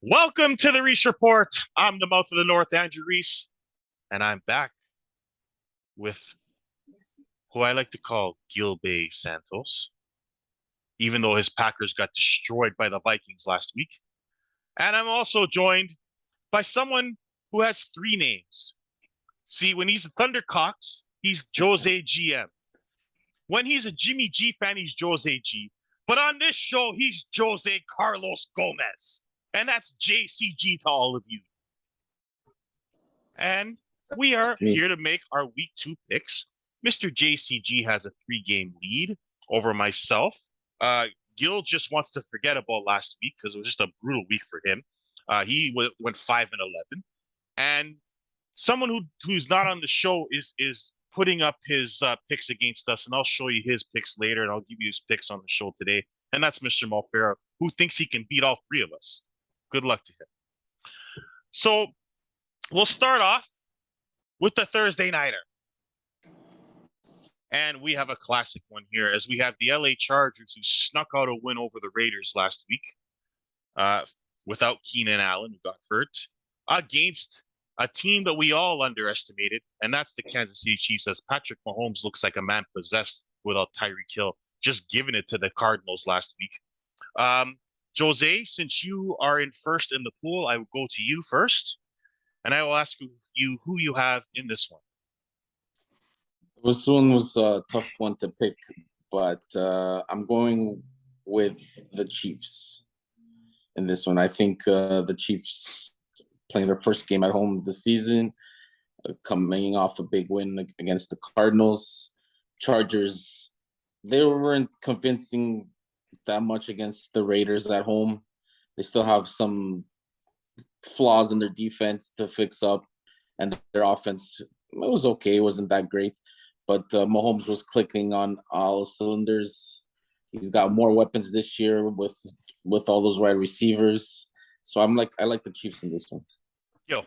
Welcome to the Reese Report. I'm the mouth of the North, Andrew Reese, and I'm back with who I like to call Gilbey Santos, even though his Packers got destroyed by the Vikings last week. And I'm also joined by someone who has three names. See, when he's a Thundercocks, he's Jose GM. When he's a Jimmy G fan, he's Jose G. But on this show, he's Jose Carlos Gomez. And that's JCG to all of you. And we are here to make our week 2 picks. Mr. JCG has a 3-game lead over myself. Gil just wants to forget about last week because it was just a brutal week for him. He went 5-11, and someone who's not on the show is putting up his picks against us, and I'll show you his picks later, and I'll give you his picks on the show today. And that's Mr. Malfera, who thinks he can beat all three of us. Good luck to him. So we'll start off with the Thursday Nighter. And we have a classic one here, as we have the LA Chargers, who snuck out a win over the Raiders last week without Keenan Allen, who got hurt, against a team that we all underestimated, and that's the Kansas City Chiefs, as Patrick Mahomes looks like a man possessed without Tyreek Hill, just giving it to the Cardinals last week. Jose, since you are in first in the pool, I will go to you first, and I will ask you who you have in this one. This one was a tough one to pick, but I'm going with the Chiefs in this one. I think the Chiefs playing their first game at home this season, coming off a big win against the Cardinals. Chargers, they weren't convincing that much against the Raiders at home. They still have some flaws in their defense to fix up, and their offense, it was okay. It wasn't that great. But Mahomes was clicking on all cylinders. He's got more weapons this year with all those wide receivers. So I like the Chiefs in this one. Yo,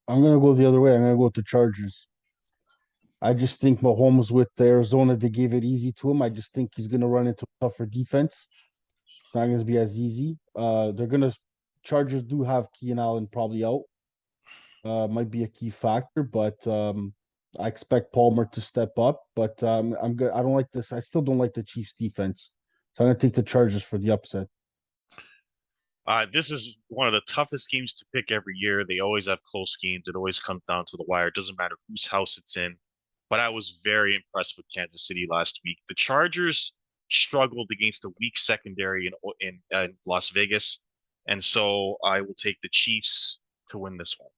I'm gonna go the other way. I'm gonna go with the Chargers. I just think Mahomes with Arizona, they gave it easy to him. I just think he's gonna run into a tougher defense. It's not gonna be as easy. Chargers do have Keenan Allen probably out. Might be a key factor, but I expect Palmer to step up. But I'm good. I don't like this. I still don't like the Chiefs defense, so I'm gonna take the Chargers for the upset. This is one of the toughest games to pick every year. They always have close games. It always comes down to the wire. It doesn't matter whose house it's in. But I was very impressed with Kansas City last week. The Chargers struggled against a weak secondary in Las Vegas, and so I will take the Chiefs to win this one.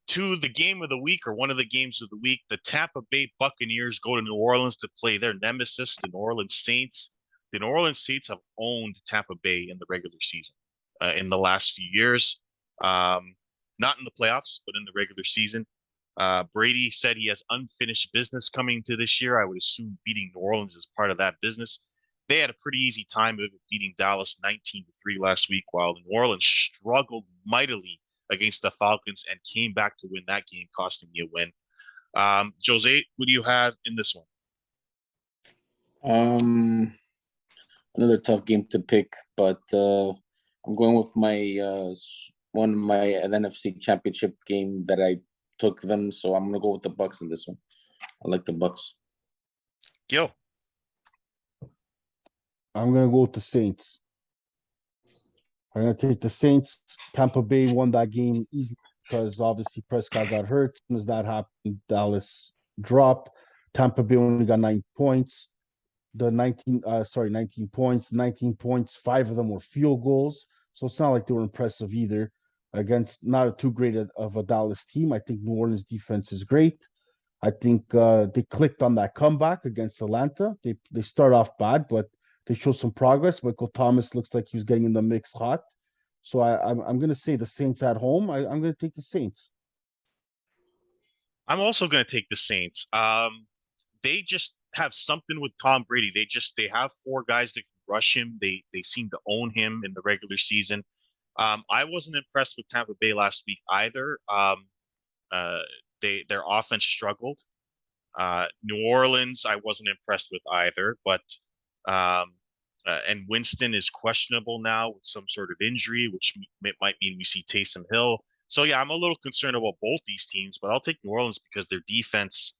To the game of the week, or one of the games of the week, the Tampa Bay Buccaneers go to New Orleans to play their nemesis, the New Orleans Saints. The New Orleans Saints have owned Tampa Bay in the regular season in the last few years. Not in the playoffs, but in the regular season. Brady said he has unfinished business coming to this year. I would assume beating New Orleans is part of that business. They had a pretty easy time of beating Dallas 19-3 last week, while New Orleans struggled mightily against the Falcons and came back to win that game, costing me a win. Jose, who do you have in this one? Another tough game to pick, but I'm going with my one of my NFC Championship game that I took them, so I'm gonna go with the Bucks in this one. I like the Bucks. Gil? I'm gonna go with the Saints. I'm going to take the Saints. Tampa Bay won that game easily because obviously Prescott got hurt. As soon as that happened, Dallas dropped. Tampa Bay only got 9 points. 19 points. 19 points, 5 of them were field goals. So it's not like they were impressive either against not too great of a Dallas team. I think New Orleans defense is great. I think they clicked on that comeback against Atlanta. They start off bad, but they show some progress. Michael Thomas looks like he's getting in the mix hot. So I'm going to say the Saints at home. I'm going to take the Saints. I'm also going to take the Saints. They just have something with Tom Brady. They have 4 guys that can rush him. They seem to own him in the regular season. I wasn't impressed with Tampa Bay last week either. Their offense struggled. New Orleans, I wasn't impressed with either, but And Winston is questionable now with some sort of injury, which might mean we see Taysom Hill. So yeah, I'm a little concerned about both these teams, but I'll take New Orleans because their defense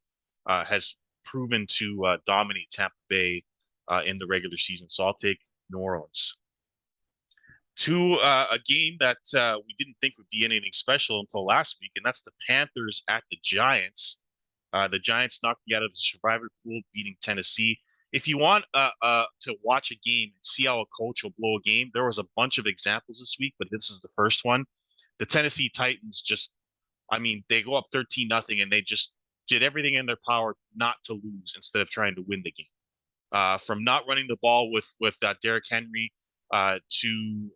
has proven to dominate Tampa Bay in the regular season. So I'll take New Orleans. To a game that we didn't think would be anything special until last week, and that's the Panthers at the Giants. The Giants knocked me out of the survivor pool, beating Tennessee. If you want to watch a game and see how a coach will blow a game, there was a bunch of examples this week, but this is the first one. The Tennessee Titans just, I mean, they go up 13-0, and they just did everything in their power not to lose instead of trying to win the game. From not running the ball with Derrick Henry to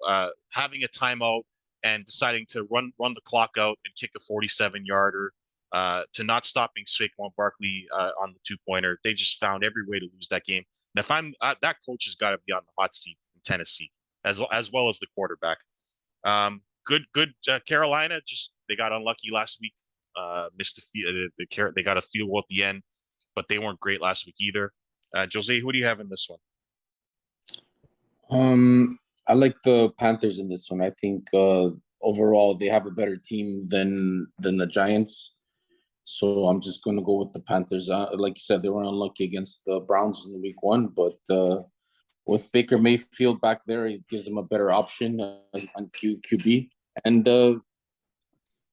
having a timeout and deciding to run the clock out and kick a 47-yarder, to not stopping Saquon Barkley on the 2-pointer. They just found every way to lose that game. And if I'm that coach has got to be on the hot seat in Tennessee, as well as the quarterback. Good Carolina, just they got unlucky last week. Missed they got a field goal at the end, but they weren't great last week either. Jose, who do you have in this one? I like the Panthers in this one. I think overall they have a better team than the Giants. So I'm just going to go with the Panthers. Like you said, they were unlucky against the Browns in week 1, but with Baker Mayfield back there, it gives them a better option on QB. And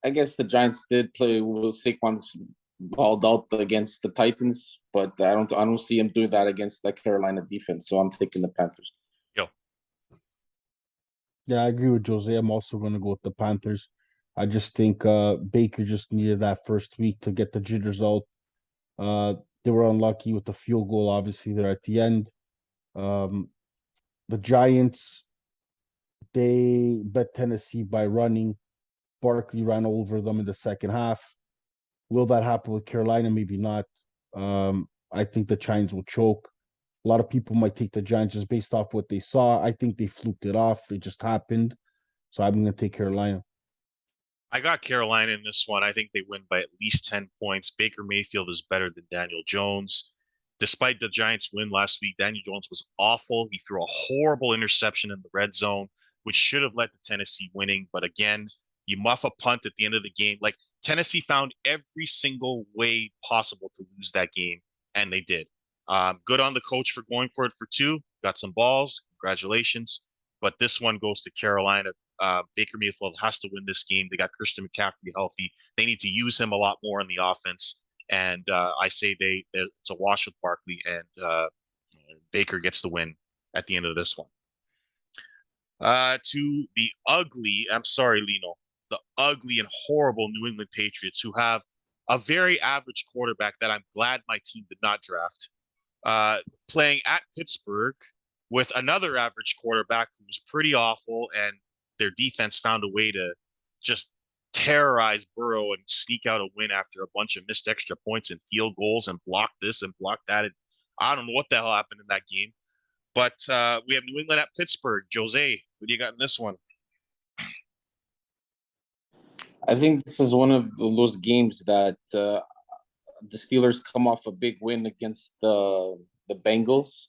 I guess the Giants did play with Saquon balled out against the Titans, but I don't see him doing that against the Carolina defense. So I'm taking the Panthers. Yo. Yeah, I agree with Jose. I'm also going to go with the Panthers. I just think Baker just needed that first week to get the jitters out. They were unlucky with the field goal, obviously, there at the end. The Giants, they bet Tennessee by running. Barkley ran over them in the second half. Will that happen with Carolina? Maybe not. I think the Giants will choke. A lot of people might take the Giants just based off what they saw. I think they fluked it off. It just happened. So I'm going to take Carolina. I got Carolina in this one. I think they win by at least 10 points. Baker Mayfield is better than Daniel Jones. Despite the Giants' win last week, Daniel Jones was awful. He threw a horrible interception in the red zone, which should have led to Tennessee winning. But again, you muff a punt at the end of the game. Like Tennessee found every single way possible to lose that game, and they did. Good on the coach for going for it for 2. Got some balls. Congratulations. But this one goes to Carolina. Baker Mayfield has to win this game. They got Christian McCaffrey healthy. They need to use him a lot more in the offense. And I say it's a wash with Barkley, and Baker gets the win at the end of this one. To the ugly, I'm sorry, Lino, the ugly and horrible New England Patriots, who have a very average quarterback that I'm glad my team did not draft, playing at Pittsburgh with another average quarterback who was pretty awful, and their defense found a way to just terrorize Burrow and sneak out a win after a bunch of missed extra points and field goals and block this and block that. And I don't know what the hell happened in that game. But we have New England at Pittsburgh. Jose, what do you got in this one? I think this is one of those games that the Steelers come off a big win against the Bengals.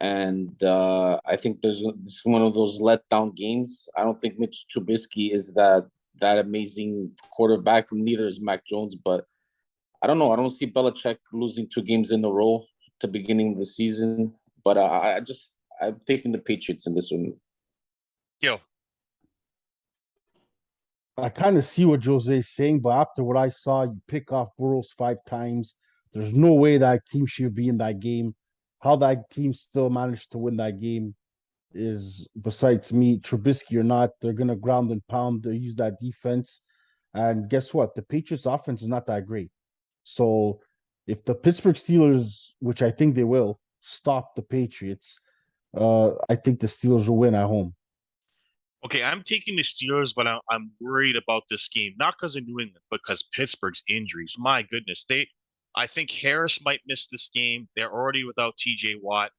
And I think this is one of those letdown games. I don't think Mitch Trubisky is that amazing quarterback. Neither is Mac Jones. But I don't know. I don't see Belichick losing 2 games in a row to beginning of the season. But I'm taking the Patriots in this one. Yo. I kind of see what Jose's saying, but after what I saw, you pick off Burrows 5 times. There's no way that team should be in that game. How that team still managed to win that game is besides me. Trubisky or not, they're gonna ground and pound. They use that defense, and guess what? The Patriots' offense is not that great. So if the Pittsburgh Steelers, which I think they will, stop the Patriots, I think the Steelers will win at home. Okay, I'm taking the Steelers, but I'm worried about this game, not because of New England, but because Pittsburgh's injuries. My goodness, I think Harris might miss this game. They're already without TJ Watt,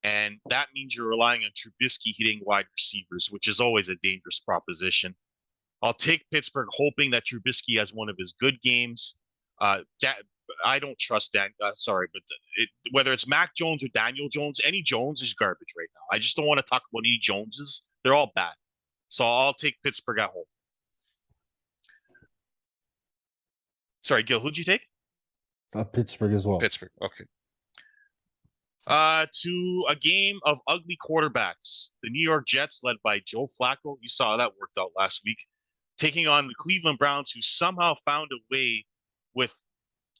and that means you're relying on Trubisky hitting wide receivers, which is always a dangerous proposition. I'll take Pittsburgh, hoping that Trubisky has one of his good games. I don't trust Dan. Sorry, but whether it's Mac Jones or Daniel Jones, any Jones is garbage right I just don't want to talk about any Joneses. They're all bad. So I'll take Pittsburgh at home. Sorry, Gil, who'd you take? Pittsburgh as well. Pittsburgh. Okay. To a game of ugly quarterbacks. The New York Jets, led by Joe Flacco. You saw how that worked out last week. Taking on the Cleveland Browns, who somehow found a way with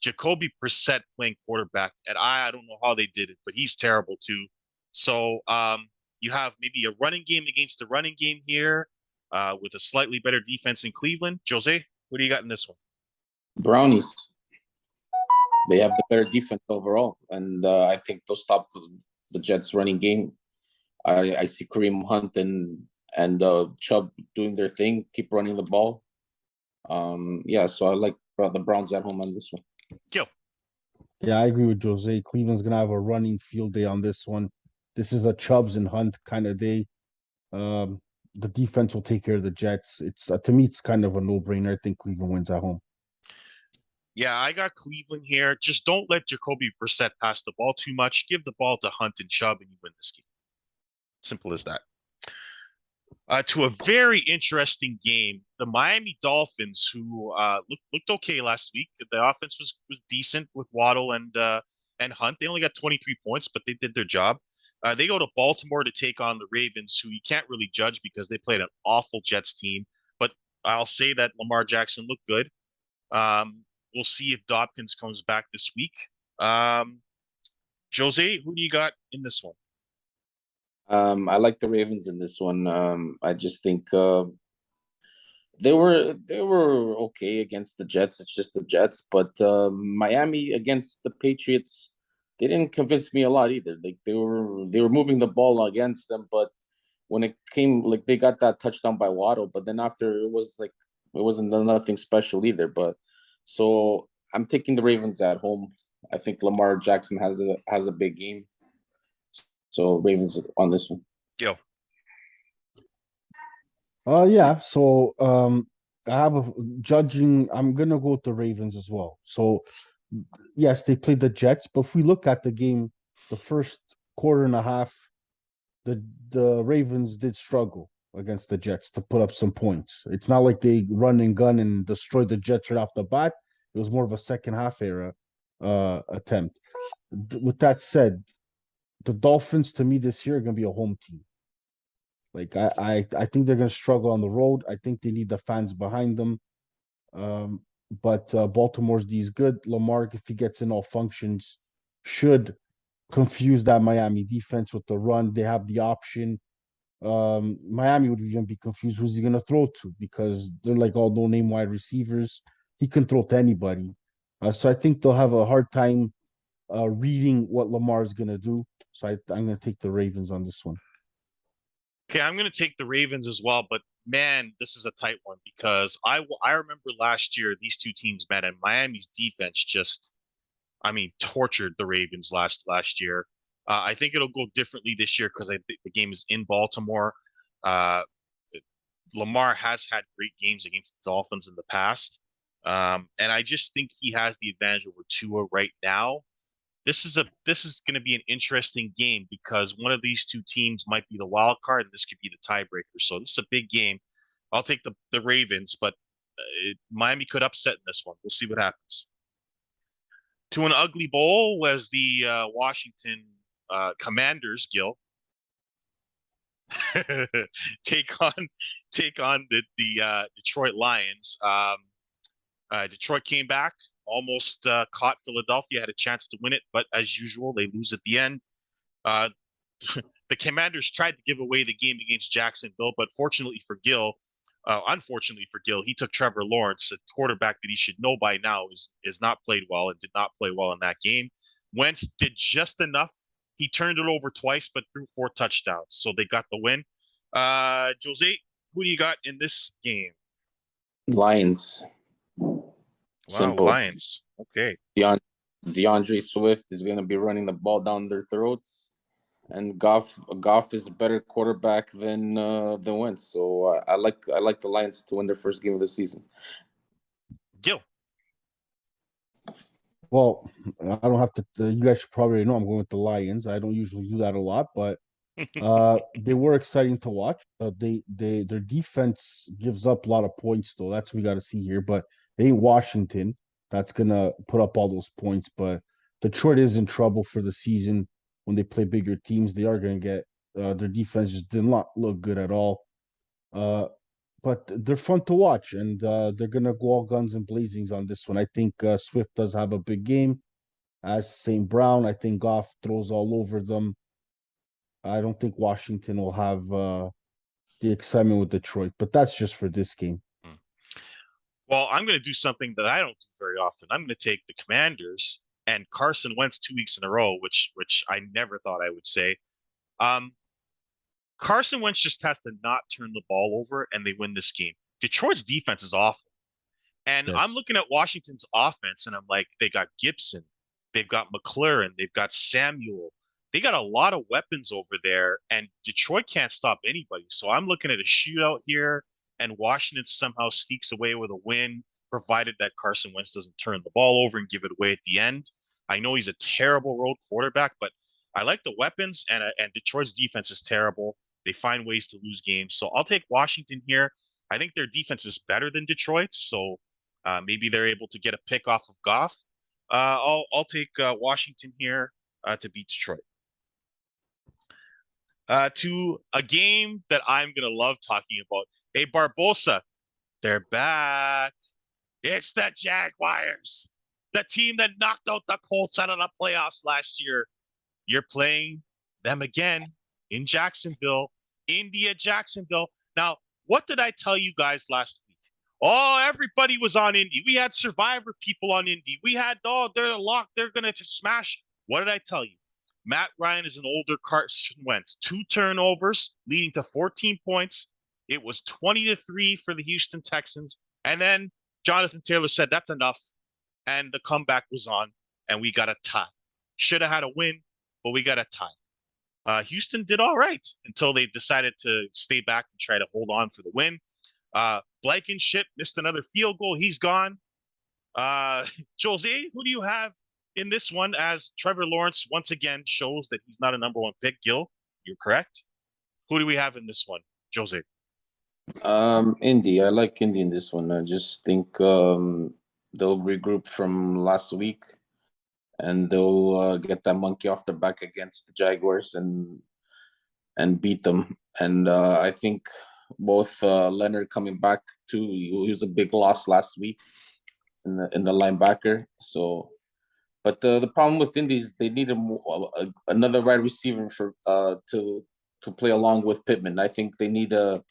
Jacoby Brissett playing quarterback. And I don't know how they did it, but he's terrible too. So you have maybe a running game against the running game here, with a slightly better defense in Cleveland. Jose, what do you got in this one? Brownies. They have the better defense overall, and I think they'll stop the Jets' running game. I see Kareem Hunt and Chubb doing their thing, keep running the ball. Yeah, so I like the Browns at home on this one. Gil. Yeah, I agree with Jose. Cleveland's gonna have a running field day on this one. This is a Chubbs and Hunt kind of day. The defense will take care of the Jets. It's to me, it's kind of a no-brainer. I think Cleveland wins at home. Yeah, I got Cleveland here. Just don't let Jacoby Brissett pass the ball too much. Give the ball to Hunt and Chubb, and you win this game. Simple as that. To a very interesting game, the Miami Dolphins, who looked okay last week. The offense was decent with Waddle and Hunt. They only got 23 points, but they did their job. They go to Baltimore to take on the Ravens, who you can't really judge because they played an awful Jets team. But I'll say that Lamar Jackson looked good. We'll see if Dobbins comes back this week. Jose, who do you got in this one? I like the Ravens in this one. I just think they were okay against the Jets. It's just the Jets, but Miami against the Patriots, they didn't convince me a lot either. Like they were moving the ball against them, but when it came, like they got that touchdown by Waddle, but then after it wasn't nothing special either. But so I'm taking the Ravens at home. I think Lamar Jackson has a big game. So Ravens on this one. Yo. Yeah. So I have I'm gonna go with the Ravens as well. So yes, they played the Jets, but if we look at the game, the first quarter and a half, the Ravens did struggle against the Jets to put up some points. It's not like they run and gun and destroyed the Jets right off the bat. It was more of a second half era attempt. With that said, the Dolphins to me this year are going to be a home team. Like I think they're going to struggle on the road. I think they need the fans behind them. But Baltimore's D is good. Lamar, if he gets in all functions, should confuse that Miami defense with the run. They have the option. Miami would even be confused who's he going to throw to because they're like all no-name wide receivers. He can throw to anybody. So I think they'll have a hard time reading what Lamar is going to do. So I'm going to take the Ravens on this one. Okay, I'm going to take the Ravens as well, but man, this is a tight one because I remember last year these two teams met and Miami's defense just, tortured the Ravens last year. I think it'll go differently this year because I think the game is in Baltimore. Lamar has had great games against the Dolphins in the past, and I just think he has the advantage over Tua right now. This is going to be an interesting game because one of these two teams might be the wild card, and this could be the tiebreaker. So this is a big game. I'll take the Ravens, but Miami could upset in this one. We'll see what happens. To an ugly bowl was the Washington Commanders, Gil. take on the Detroit Lions. Detroit came back, almost caught Philadelphia, had a chance to win it, but as usual, they lose at the end. The Commanders tried to give away the game against Jacksonville, but unfortunately for Gil, he took Trevor Lawrence, a quarterback that he should know by now is not played well and did not play well in that game. Wentz did just enough. He turned it over twice, but threw 4 touchdowns, so they got the win. Jose, who do you got in this game? Lions. Wow, Simple. Lions. Okay. DeAndre Swift is going to be running the ball down their throats, and Goff is a better quarterback than Wentz. So I like the Lions to win their first game of the season. Gil. Well, I don't have to. You guys should probably know I'm going with the Lions. I don't usually do that a lot, but They were exciting to watch. Their defense gives up a lot of points though. That's what we got to see here. But it ain't Washington that's gonna put up all those points. But Detroit is in trouble for the season when they play bigger teams. They are gonna get their defense just did not look good at all. Uh, but they're fun to watch, and they're gonna go all guns and blazings on this one. I think Swift does have a big game as St. Brown. I think Goff throws all over them. I don't think Washington will have the excitement with Detroit, but that's just for this game. Hmm. Well, I'm going to do something that I don't do very often. I'm going to take the Commanders and Carson Wentz 2 weeks in a row, which I never thought I would say. Um, Carson Wentz just has to not turn the ball over, and they win this game. Detroit's defense is awful. And I'm Yes. looking at Washington's offense, and I'm like, they got Gibson, they've got McLaurin, they've got Samuel. They got a lot of weapons over there, and Detroit can't stop anybody. So I'm looking at a shootout here, and Washington somehow sneaks away with a win, provided that Carson Wentz doesn't turn the ball over and give it away at the end. I know he's a terrible road quarterback, but I like the weapons, and Detroit's defense is terrible. They find ways to lose games. So I'll take Washington here. I think their defense is better than Detroit's, so maybe they're able to get a pick off of Goff. I'll take Washington here to beat Detroit. To a game that I'm gonna love talking about. Hey Barbosa, they're back. It's the Jaguars, the team that knocked out the Colts out of the playoffs last year. You're playing them again in Jacksonville, India, Jacksonville. Now, what did I tell you guys last week? Oh, everybody was on Indy. We had Survivor people on Indy. We had, oh, they're locked. They're going to smash. What did I tell you? Matt Ryan is an older Carson Wentz. 2 turnovers leading to 14 points. It was 20-3 for the Houston Texans. And then Jonathan Taylor said, that's enough. And the comeback was on, and we got a tie. Should have had a win, but we got a tie. Houston did all right until they decided to stay back and try to hold on for the win. Blankenship missed another field goal. He's gone. Jose, who do you have in this one as Trevor Lawrence once again shows that he's not a number one pick? Gil, you're correct. Who do we have in this one, Jose? Indy. I like Indy in this one. I just think they'll regroup from last week, and they'll get that monkey off their back against the Jaguars and beat them. And I think both Leonard coming back too. He was a big loss last week in the linebacker. So, but the problem with Indy is they need another wide receiver for to play along with Pittman. I think they need to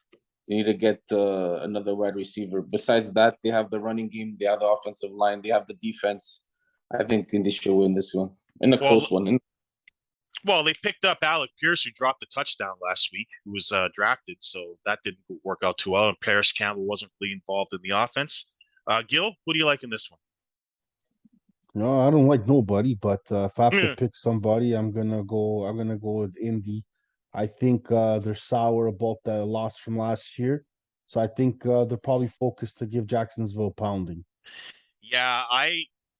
get another wide receiver. Besides that, they have the running game, they have the offensive line, they have the defense. I think Indy should win this one in a close one. Well, they picked up Alec Pierce, who dropped the touchdown last week, who was drafted, so that didn't work out too well. And Paris Campbell wasn't really involved in the offense. Gil, who do you like in this one? No, I don't like nobody, but if I have to pick somebody, I'm gonna go. I'm gonna go with Indy. I think they're sour about the loss from last year, so I think they're probably focused to give Jacksonville a pounding. Yeah,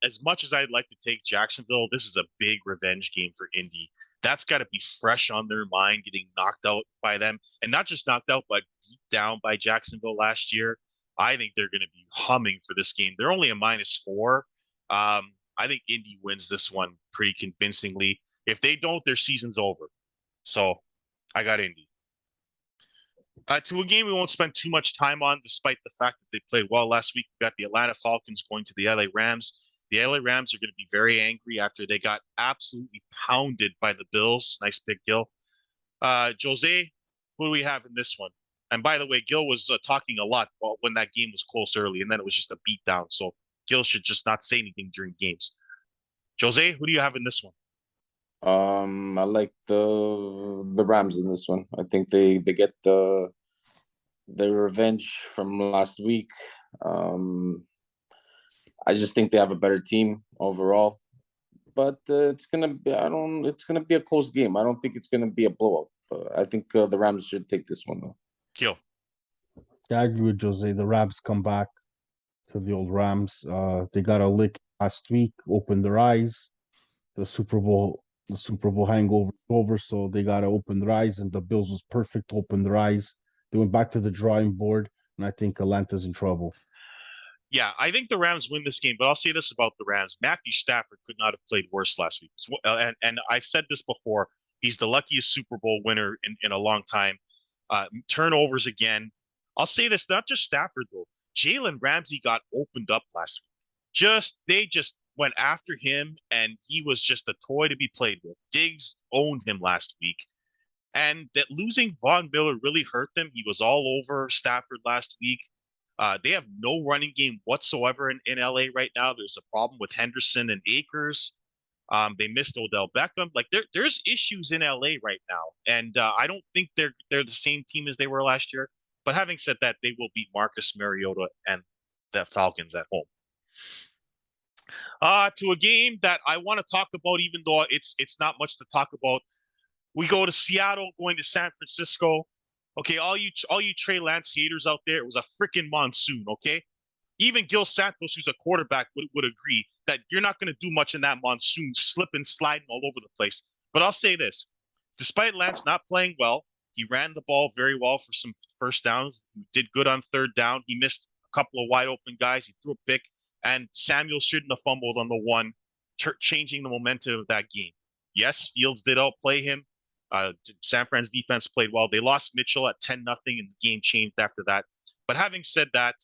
as much as I'd like to take Jacksonville, this is a big revenge game for Indy. That's got to be fresh on their mind, getting knocked out by them, and not just knocked out, but beat down by Jacksonville last year. I think they're going to be humming for this game. They're only a -4. I think Indy wins this one pretty convincingly. If they don't, their season's over. So I got Indy. To a game we won't spend too much time on, despite the fact that they played well last week. We got the Atlanta Falcons going to the LA Rams. The LA Rams are going to be very angry after they got absolutely pounded by the Bills. Nice pick, Gil. Jose, who do we have in this one? And by the way, Gil was talking a lot about when that game was close early, and then it was just a beatdown. So Gil should just not say anything during games. Jose, who do you have in this one? I like the Rams in this one. I think they get the revenge from last week. I just think they have a better team overall, but it's gonna be it's gonna be a close game. I don't think it's gonna be a blowout. I think the Rams should take this one though. Gil. Yeah, I agree with Jose. The Rams come back to the old Rams. They got a lick last week, opened their eyes. The Super Bowl the Super Bowl hangover is over, so they got to open their eyes, and the Bills was perfect to open their eyes. They went back to the drawing board, and I think Atlanta's in trouble. Yeah, I think the Rams win this game, but I'll say this about the Rams. Matthew Stafford could not have played worse last week. And I've said this before. He's the luckiest Super Bowl winner in a long time. Turnovers again. I'll say this, not just Stafford, though. Jalen Ramsey got opened up last week. They just went after him, and he was just a toy to be played with. Diggs owned him last week. And that losing Von Miller really hurt them. He was all over Stafford last week. They have no running game whatsoever in LA right now. There's a problem with Henderson and Akers. They missed Odell Beckham. Like there's issues in LA right now, and I don't think they're the same team as they were last year. But having said that, they will beat Marcus Mariota and the Falcons at home. To a game that I want to talk about, even though it's not much to talk about. We go to Seattle, going to San Francisco. Okay, all you Trey Lance haters out there, it was a freaking monsoon. Okay, even Gil Santos, who's a quarterback, would agree that you're not going to do much in that monsoon, slipping, sliding all over the place. But I'll say this: despite Lance not playing well, he ran the ball very well for some first downs. He did good on third down. He missed a couple of wide open guys. He threw a pick, and Samuel shouldn't have fumbled on the one, changing the momentum of that game. Yes, Fields did outplay him. San Fran's defense played well. They lost Mitchell at 10-0, and the game changed after that. But having said that,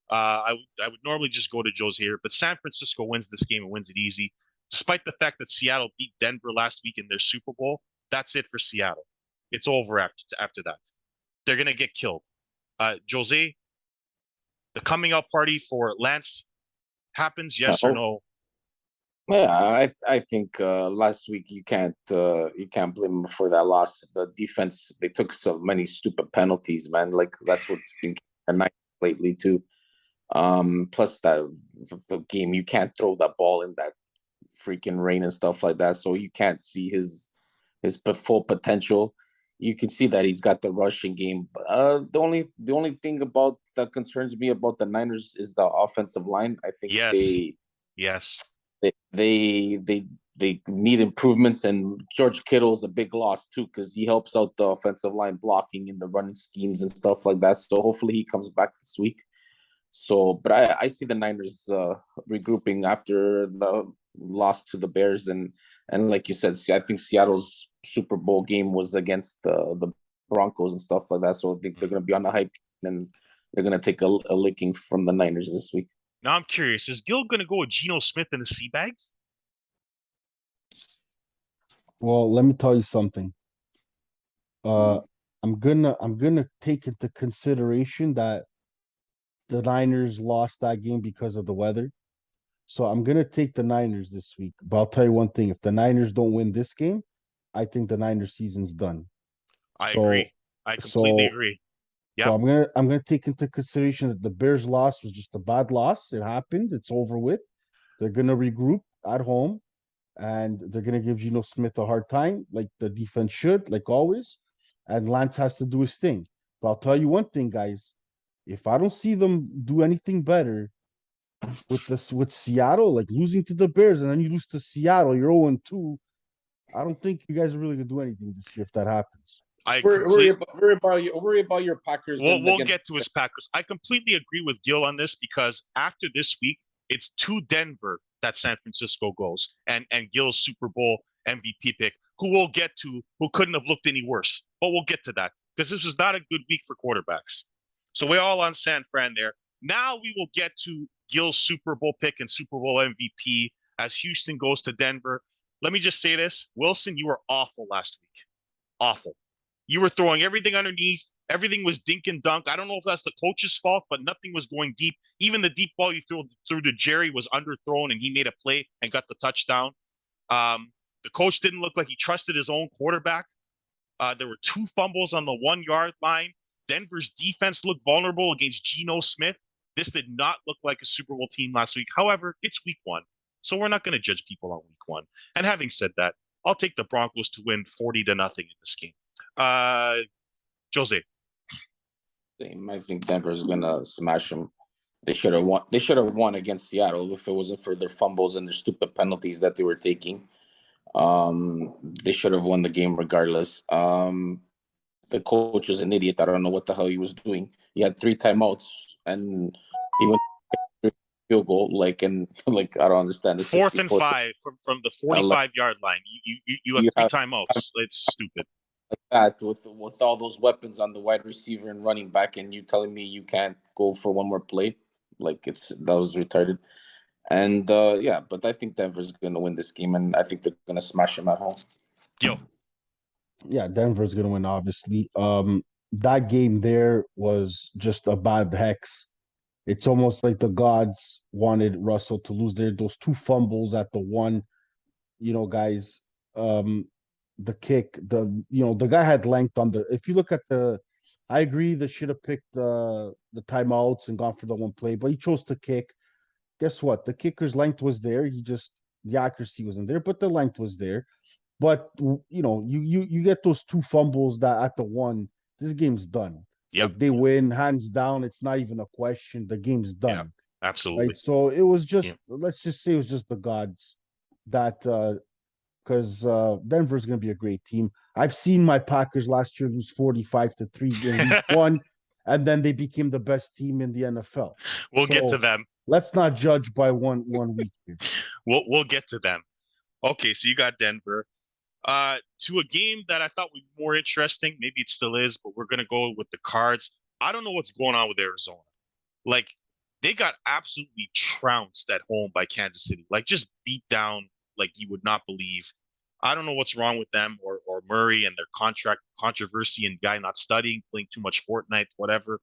I would normally just go to Joe's here, but San Francisco wins this game and wins it easy. Despite the fact that Seattle beat Denver last week in their Super Bowl, that's it for Seattle. It's over after that. They're going to get killed. Jose, the coming out party for Lance happens, yes or no? Yeah, I think last week you can't blame them for that loss. The defense, they took so many stupid penalties, man. Like that's what's been a night lately too. Plus that the game, you can't throw that ball in that freaking rain and stuff like that, so you can't see his full potential. You can see that he's got the rushing game. The only thing about that concerns me about the Niners is the offensive line. I think yes. They need improvements, and George Kittle is a big loss too because he helps out the offensive line blocking in the running schemes and stuff like that. So hopefully he comes back this week. So, but I see the Niners regrouping after the loss to the Bears, and like you said, I think Seattle's Super Bowl game was against the Broncos and stuff like that. So I think they're going to be on the hype, and they're going to take a licking from the Niners this week. Now I'm curious, is Gil going to go with Geno Smith in the sea bags? Well, let me tell you something. I'm gonna take into consideration that the Niners lost that game because of the weather. So I'm gonna take the Niners this week. But I'll tell you one thing: if the Niners don't win this game, I think the Niners season's done. I agree. I completely agree. Yeah. So I'm gonna take into consideration that the Bears loss was just a bad loss. It happened. It's over with. They're gonna regroup at home, and they're gonna give Geno Smith a hard time, like the defense should, like always. And Lance has to do his thing. But I'll tell you one thing, guys: if I don't see them do anything better with Seattle, like losing to the Bears, and then you lose to Seattle, you're 0-2. I don't think you guys are really gonna do anything this year if that happens. Worry about your Packers. We'll get to his Packers. I completely agree with Gil on this because after this week, it's to Denver that San Francisco goes, and Gil's Super Bowl MVP pick, who we'll get to, who couldn't have looked any worse. But we'll get to that because this was not a good week for quarterbacks. So we're all on San Fran there. Now we will get to Gil's Super Bowl pick and Super Bowl MVP as Houston goes to Denver. Let me just say this, Wilson, you were awful last week. Awful. You were throwing everything underneath. Everything was dink and dunk. I don't know if that's the coach's fault, but nothing was going deep. Even the deep ball you threw to Jerry was underthrown, and he made a play and got the touchdown. The coach didn't look like he trusted his own quarterback. There were 2 fumbles on the 1-yard line. Denver's defense looked vulnerable against Geno Smith. This did not look like a Super Bowl team last week. However, it's week 1, so we're not going to judge people on week 1. And having said that, I'll take the Broncos to win 40-0 in this game. Jose. Same. I think Denver's gonna smash them. They should have won. They should have won against Seattle if it wasn't for their fumbles and their stupid penalties that they were taking. They should have won the game regardless. The coach is an idiot. I don't know what the hell he was doing. He had 3 timeouts and he went field goal. Like, and like, I don't understand the Fourth and 64th. 5 from the And like, 45-yard line. You have you three have timeouts. It's stupid. that with all those weapons on the wide receiver and running back, and you telling me you can't go for one more play? Like, that was retarded. And yeah, but I think Denver's going to win this game, and I think they're going to smash them at home. Yo, Yeah, Denver's gonna win, obviously. That game there was just a bad hex. It's almost like the gods wanted Russell to lose there. Those two fumbles at the one, guys. Um, the kick, the guy had length on the. If you look at I agree they should have picked the timeouts and gone for the one play, but he chose to kick. Guess what? The kicker's length was there. The accuracy wasn't there, but the length was there. But you get those two fumbles that at the one, this game's done. yep, Like they win hands down. It's not even a question. The game's yeah, done. Right. absolutely. So it was Yeah. just, let's just say it was just the gods that because Denver's gonna be a great team. I've seen my Packers last year lose 45-3 in week one, and then they became the best team in the NFL. We'll get to So them. let's not judge by one week here. We'll get to them. Okay, so you got Denver. To a game that I thought would be more interesting. Maybe it still is, but we're gonna go with the Cards. I don't know what's going on with Arizona. Like they got absolutely trounced at home by Kansas City. Like just beat down like you would not believe. I don't know what's wrong with them or Murray and their contract controversy and guy not studying, playing too much Fortnite, whatever.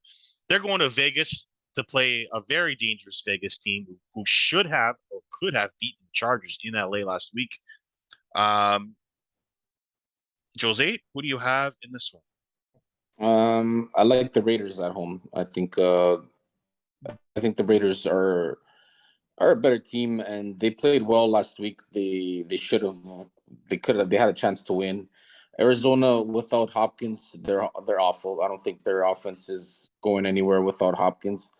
They're going to Vegas to play a very dangerous Vegas team who should have or could have beaten the Chargers in LA last week. Um, Jose, who do you have in this one? I like the Raiders at home. I think the Raiders are a better team, and they played well last week. They had a chance to win. Arizona without Hopkins, they're awful. I don't think their offense is going anywhere without Hopkins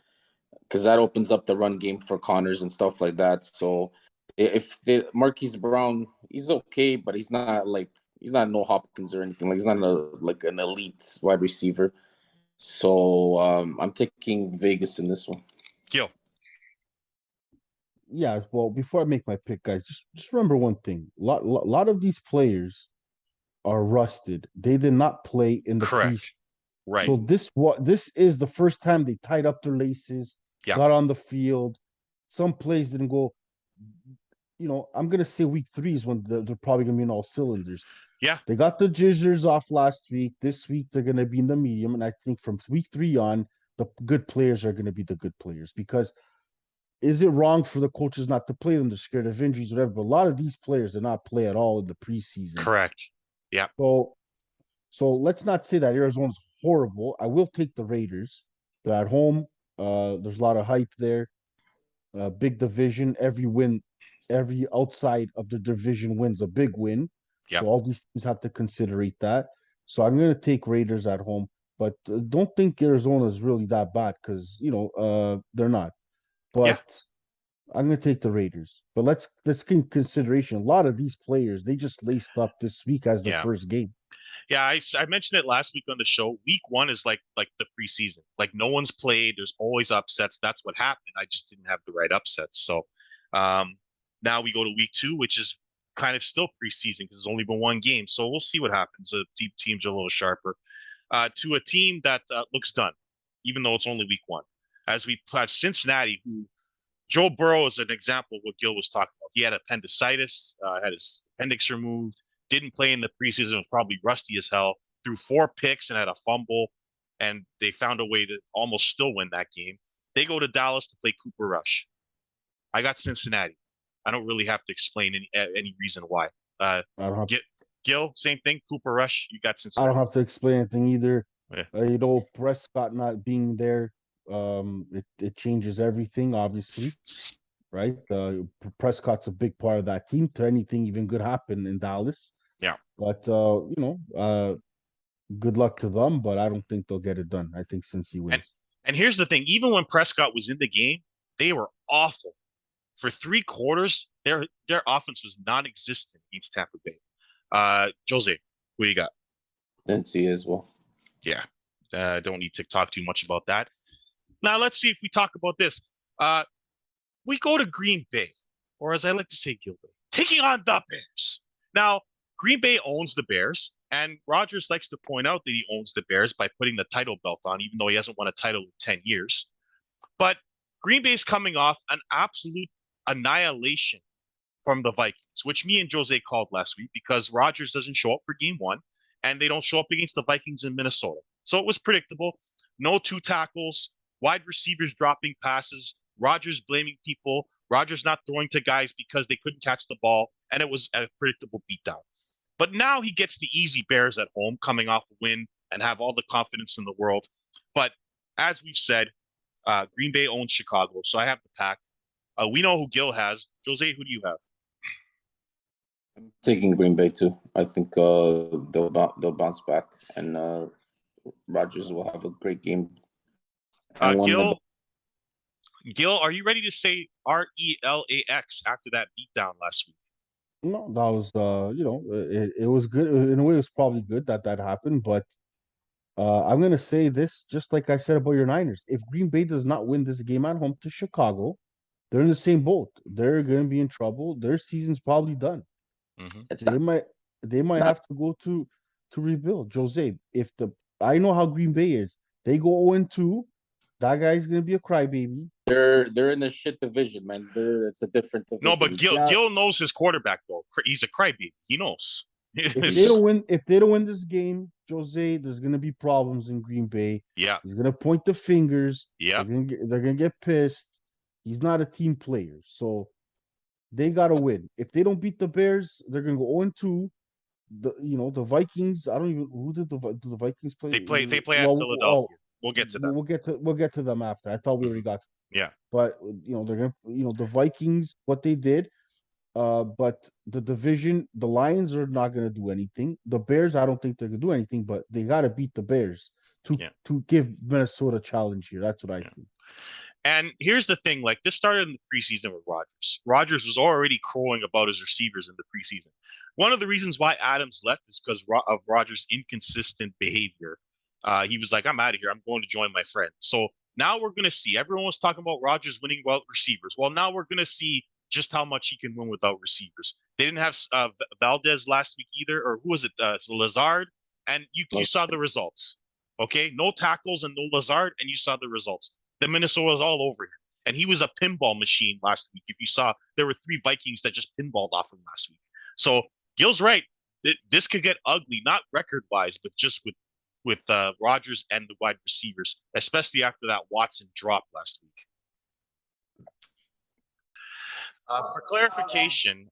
because that opens up the run game for Connors and stuff like that. So if Marquise Brown, he's okay, but he's not no Hopkins or anything. Like he's not like an elite wide receiver. So I'm taking Vegas in this one. Gil. Yeah, well, before I make my pick, guys, just remember one thing. Lot of these players are rusted. They did not play in the pre. Correct. Right. So this is the first time they tied up their laces, Yeah. got on the field. Some plays didn't go. I'm gonna say week 3 is when they're probably gonna be in all cylinders. Yeah. They got the jizzers off last week. This week they're gonna be in the medium, and I think from week 3 on, the good players are gonna be the good players because is it wrong for the coaches not to play them? They're scared of injuries, whatever. But a lot of these players did not play at all in the preseason. Correct. Yeah. So let's not say that Arizona's horrible. I will take the Raiders. They're at home. There's a lot of hype there. Big division. Every outside of the division wins a big win. Yeah. So all these teams have to considerate that. So I'm going to take Raiders at home, but don't think Arizona is really that bad because they're not. But I'm going to take the Raiders. But let's get in consideration. A lot of these players they just laced up this week as their first game. Yeah, I mentioned it last week on the show. Week 1 is like the preseason. Like no one's played. There's always upsets. That's what happened. I just didn't have the right upsets. So now we go to week 2, which is kind of still preseason because it's only been one game. So we'll see what happens. The teams are a little sharper. To a team that looks done, even though it's only week 1. As we have Cincinnati, who Joe Burrow is an example of what Gil was talking about. He had appendicitis, had his appendix removed, didn't play in the preseason, was probably rusty as hell, threw 4 picks and had a fumble, and they found a way to almost still win that game. They go to Dallas to play Cooper Rush. I got Cincinnati. I don't really have to explain any reason why. I don't have Gil, same thing. Cooper Rush, you got Cincinnati. I don't have to explain anything either. Yeah. Prescott not being there, it changes everything, obviously, right? Prescott's a big part of that team. To anything even good happen in Dallas. Yeah. But good luck to them, but I don't think they'll get it done. I think since he wins. And here's the thing: even when Prescott was in the game, they were awful for 3 quarters, their offense was non-existent against Tampa Bay. Jose, who you got? Didn't see it as well. Yeah, don't need to talk too much about that. Now let's see if we talk about this. We go to Green Bay, or as I like to say, Gilbert, taking on the Bears. Now, Green Bay owns the Bears, and Rodgers likes to point out that he owns the Bears by putting the title belt on, even though he hasn't won a title in 10 years. But Green Bay's coming off an absolute annihilation from the Vikings, which me and Jose called last week because Rodgers doesn't show up for game one, and they don't show up against the Vikings in Minnesota. So it was predictable. No 2 tackles, wide receivers dropping passes, Rodgers blaming people, Rodgers not throwing to guys because they couldn't catch the ball, and it was a predictable beatdown. But now he gets the easy Bears at home, coming off a win and have all the confidence in the world. But as we've said, Green Bay owns Chicago, so I have the pack. We know who Gil has. Jose, who do you have? I'm taking Green Bay too. I think they'll bounce back, and Rodgers will have a great game. Gil, are you ready to say RELAX after that beatdown last week? No, that was it was good in a way. It was probably good that happened, but I'm gonna say this just like I said about your Niners. If Green Bay does not win this game at home to Chicago, they're in the same boat. They're gonna be in trouble. Their season's probably done. Mm-hmm. They might have to go to rebuild. Jose, I know how Green Bay is. They go 0-2, that guy's gonna be a crybaby. They're in the shit division, man. It's a different division. No, but Gil knows his quarterback though. He's a crybaby. He knows. If they don't win this game, Jose, there's gonna be problems in Green Bay. Yeah. He's gonna point the fingers. Yeah. They're gonna get pissed. He's not a team player, so they gotta win. If they don't beat the Bears, they're gonna go 0-2. The Vikings. I don't even who did the Vikings play? They play at Philadelphia. We'll get to that. We'll get to them after. I thought we already got to them. Yeah. But they're gonna the Vikings, what they did. But the division, the Lions are not gonna do anything. The Bears, I don't think they're gonna do anything, but they gotta beat the Bears to give Minnesota a challenge here. That's what I think. And here's the thing, like this started in the preseason with Rodgers. Rodgers was already crowing about his receivers in the preseason. One of the reasons why Adams left is because of Rodgers' inconsistent behavior. He was like, I'm out of here. I'm going to join my friend. So now we're going to see. Everyone was talking about Rodgers winning without receivers. Well, now we're going to see just how much he can win without receivers. They didn't have Valdez last week either, or who was it? Lazard, and you saw the results. Okay, no tackles and no Lazard, and you saw the results. The Minnesota was all over him, and he was a pinball machine last week. If you saw, there were 3 Vikings that just pinballed off him last week. So Gil's right. This could get ugly, not record-wise, but just with Rodgers and the wide receivers, especially after that Watson drop last week. For clarification,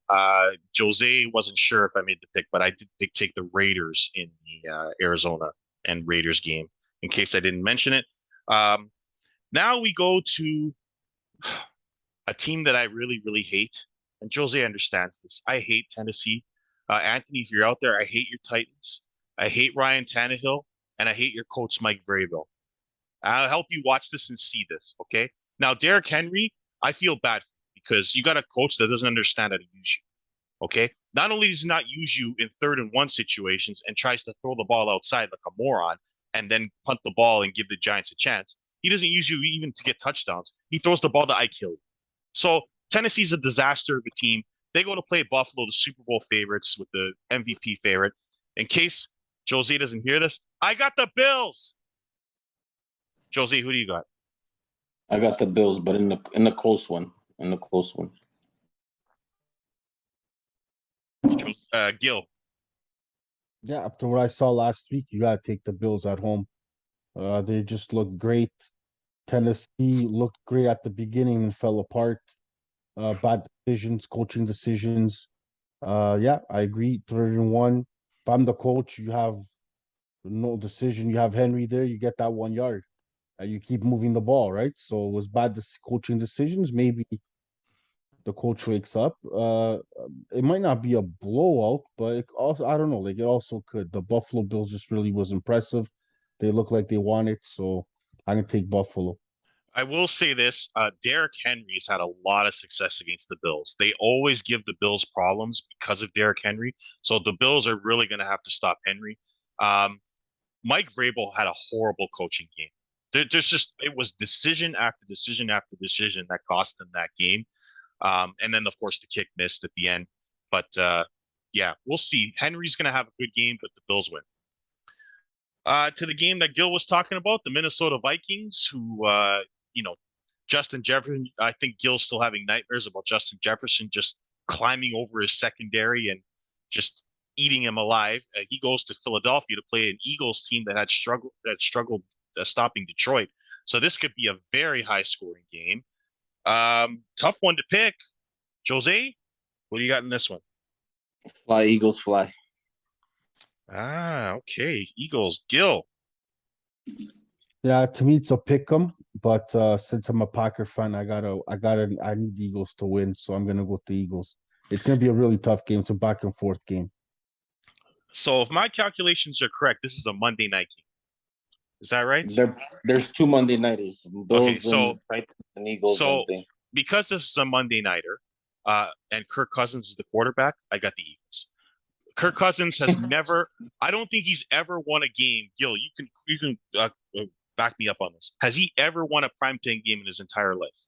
Jose wasn't sure if I made the pick, but I did take the Raiders in the Arizona and Raiders game, in case I didn't mention it. Now we go to a team that I really, really hate, and Jose understands this. I hate Tennessee. Anthony, if you're out there, I hate your Titans. I hate Ryan Tannehill, and I hate your coach, Mike Vrabel. I'll help you watch this and see this, okay? Now, Derrick Henry, I feel bad for you because you got a coach that doesn't understand how to use you, okay? Not only does he not use you in 3rd and 1 situations and tries to throw the ball outside like a moron and then punt the ball and give the Giants a chance, he doesn't use you even to get touchdowns. He throws the ball to I kill you. So Tennessee's a disaster of a team. They go to play Buffalo, the Super Bowl favorites with the MVP favorite. In case Jose doesn't hear this, I got the Bills. Jose, who do you got? I got the Bills, but in the close one. In the close one. Gil. Yeah, after what I saw last week, you gotta take the Bills at home. They just look great. Tennessee looked great at the beginning and fell apart. Bad decisions, coaching decisions. Yeah, I agree. 3rd and 1. If I'm the coach, you have no decision. You have Henry there. You get that 1 yard. You keep moving the ball, right? So it was bad coaching decisions. Maybe the coach wakes up. It might not be a blowout, but it also, I don't know. Like it also could. The Buffalo Bills just really was impressive. They look like they want it, so I'm gonna take Buffalo. I will say this, Derrick Henry's had a lot of success against the Bills. They always give the Bills problems because of Derrick Henry. So the Bills are really going to have to stop Henry. Um, Mike Vrabel had a horrible coaching game. There's just it was decision after decision after decision that cost them that game. And then of course the kick missed at the end. But yeah, we'll see. Henry's going to have a good game, but the Bills win. To the game that Gil was talking about, the Minnesota Vikings, who you know, Justin Jefferson. I think Gil's still having nightmares about Justin Jefferson just climbing over his secondary and just eating him alive. He goes to Philadelphia to play an Eagles team that struggled stopping Detroit. So this could be a very high scoring game. Tough one to pick. Jose, what do you got in this one? Fly, Eagles, fly. Ah, okay. Eagles. Gil. Yeah, to me it's a pick 'em, but since I'm a Packer fan, I need the Eagles to win, so I'm gonna go with the Eagles. It's gonna be a really tough game. It's a back and forth game. So if my calculations are correct, this is a Monday night game. Is that right? There's two Monday nighters, Okay, Bills and Titans and Eagles so and thing. because this is a Monday nighter, and Kirk Cousins is the quarterback, I got the Eagles. Kirk Cousins has never. I don't think he's ever won a game. Gil, you can back me up on this. Has he ever won a primetime game in his entire life?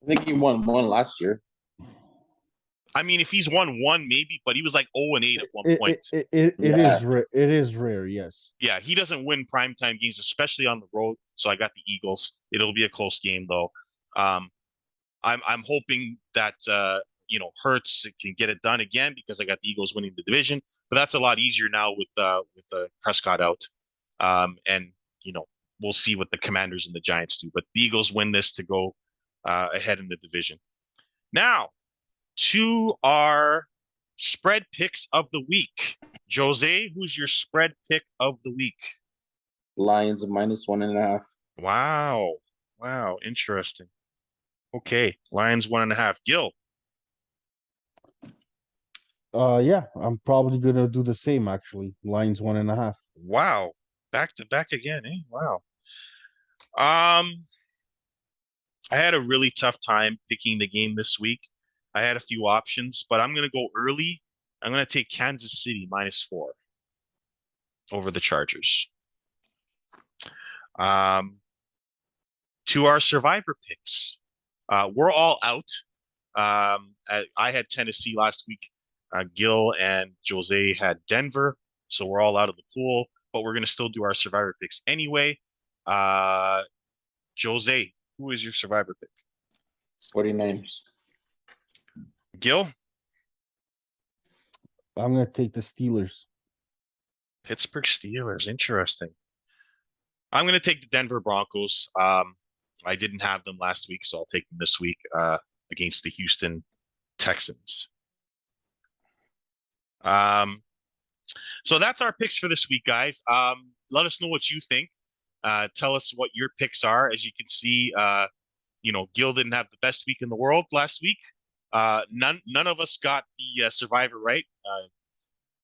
I think he won one last year. I mean, if he's won one, maybe, but he was like 0-8 at one point. It Yeah. is rare. It is rare. Yes. Yeah, he doesn't win primetime games, especially on the road. So I got the Eagles. It'll be a close game though. I'm hoping that Hurts can get it done again because I got the Eagles winning the division. But that's a lot easier now with Prescott out. And we'll see what the Commanders and the Giants do. But the Eagles win this to go ahead in the division. Now to our spread picks of the week. Jose, who's your spread pick of the week? Lions -1.5. Wow, interesting. Okay, Lions 1.5. Gil. Yeah, I'm probably gonna do the same actually. Lions 1.5. Wow, back to back again, eh? Wow. Um, I had a really tough time picking the game this week. I had a few options, but I'm gonna go early. I'm gonna take Kansas City -4 over the Chargers. To our survivor picks, we're all out. I had Tennessee last week. Gil and Jose had Denver, so we're all out of the pool. But we're gonna still do our survivor picks anyway. Jose, who is your survivor pick? 49ers. Gil, I'm gonna take the Steelers. Pittsburgh Steelers. Interesting. I'm gonna take the Denver Broncos. I didn't have them last week, so I'll take them this week against the Houston Texans. So that's our picks for this week, guys. Let us know what you think. Tell us what your picks are. As you can see, Gil didn't have the best week in the world last week. None of us got the survivor right.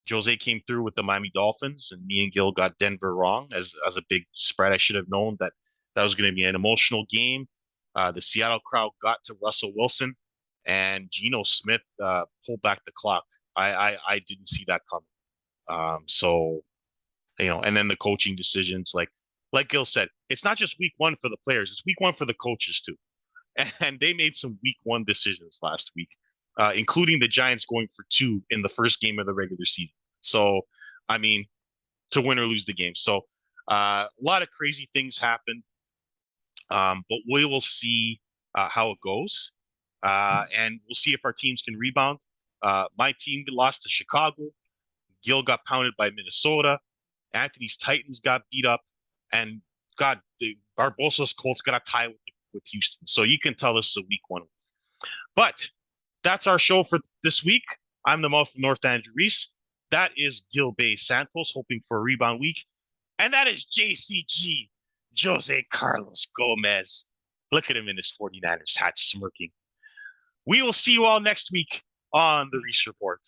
Jose came through with the Miami Dolphins, and me and Gil got Denver wrong as a big spread. I should have known that was going to be an emotional game. The Seattle crowd got to Russell Wilson, and Geno Smith pulled back the clock. I didn't see that coming. So, and then the coaching decisions, like Gil said, it's not just week one for the players; it's week one for the coaches too. And they made some week one decisions last week, including the Giants going for 2 in the first game of the regular season. So, I mean, to win or lose the game. So, a lot of crazy things happened, but we will see how it goes, and we'll see if our teams can rebound. My team lost to Chicago. Gil got pounded by Minnesota. Anthony's Titans got beat up, and God, the Barbosa's Colts got a tie with Houston. So you can tell this is a week one. But that's our show for this week. I'm the mouth of North Andrew Reese. That is Gil Bay Santos, hoping for a rebound week. And that is JCG, Jose Carlos Gomez. Look at him in his 49ers hat smirking. We will see you all next week on the Reese Report.